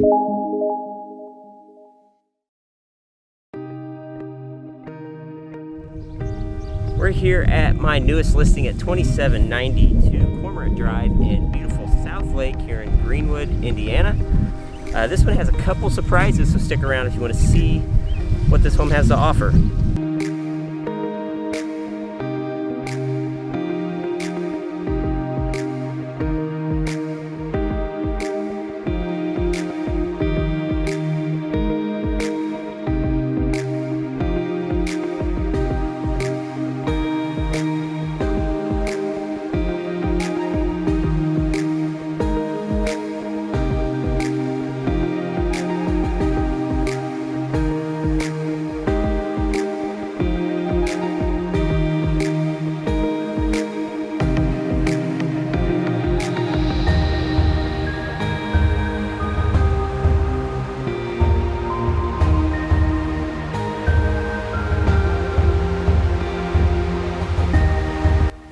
We're here at my newest listing at 2792 Cormorant Drive in beautiful South Lake here in Greenwood, Indiana. This one has a couple surprises, so stick around if you want to see what this home has to offer.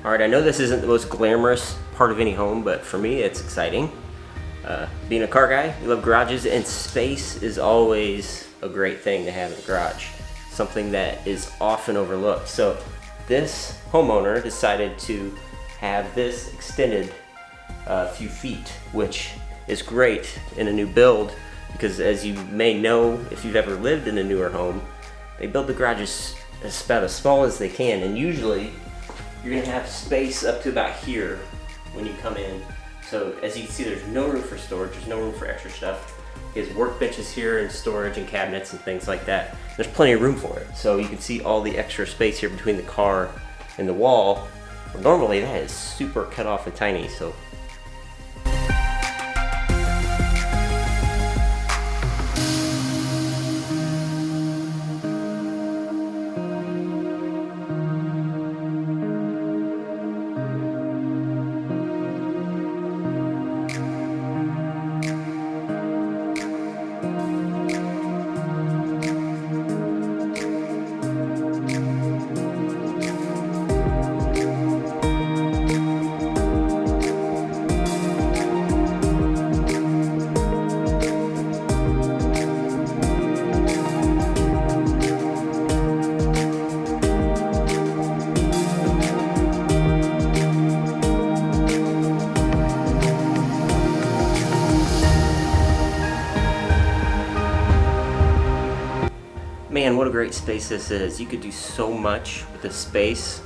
Alright, I know this isn't the most glamorous part of any home, but for me it's exciting. Being a car guy, we love garages, and space is always a great thing to have in a garage. Something that is often overlooked. So this homeowner decided to have this extended a few feet, which is great in a new build because, as you may know if you've ever lived in a newer home, they build the garages about as small as they can, and usually you're gonna have space up to about here when you come in. So as you can see, there's no room for storage, there's no room for extra stuff. He has workbenches here and storage and cabinets and things like that. There's plenty of room for it. So you can see all the extra space here between the car and the wall. Well, normally that is super cut off and tiny, so man, what a great space this is. You could do so much with this space.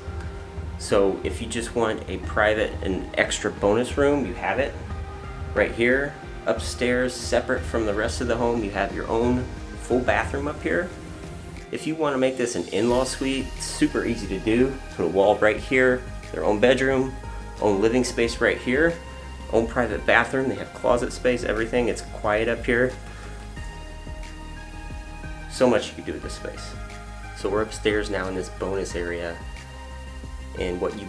So if you just want a private and extra bonus room, you have it right here. Upstairs, separate from the rest of the home, you have your own full bathroom up here. If you want to make this an in-law suite, it's super easy to do. Put a wall right here, their own bedroom, own living space right here, own private bathroom. They have closet space, everything. It's quiet up here. So much you can do with this space. So we're upstairs now in this bonus area, and what you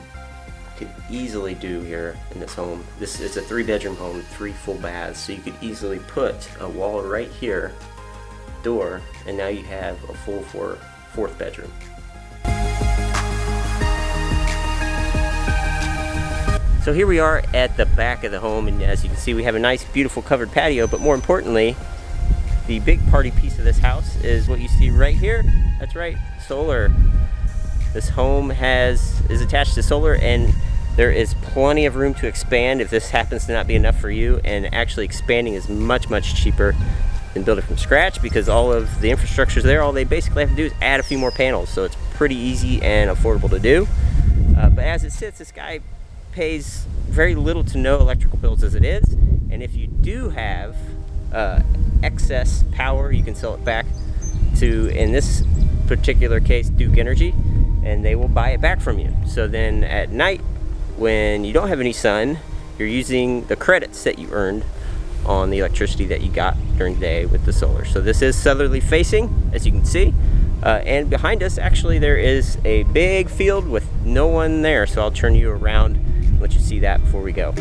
could easily do here in this home, this is a 3-bedroom home, 3 full baths, so you could easily put a wall right here, door, and now you have a full 4th bedroom. So here we are at the back of the home, and as you can see, we have a nice beautiful covered patio, but more importantly, the big party piece of this house is what you see right here. That's right, solar. This home is attached to solar, and there is plenty of room to expand if this happens to not be enough for you. And actually expanding is much, much cheaper than building from scratch because all of the infrastructure is there. All they basically have to do is add a few more panels. So it's pretty easy and affordable to do. But as it sits, this guy pays very little to no electrical bills as it is. And if you do have excess power, you can sell it back to, in this particular case, Duke Energy, and they will buy it back from you. So then at night, when you don't have any sun, you're using the credits that you earned on the electricity that you got during the day with the solar. So this is southerly facing, as you can see, and behind us actually there is a big field with no one there, so I'll turn you around and let you see that before we go.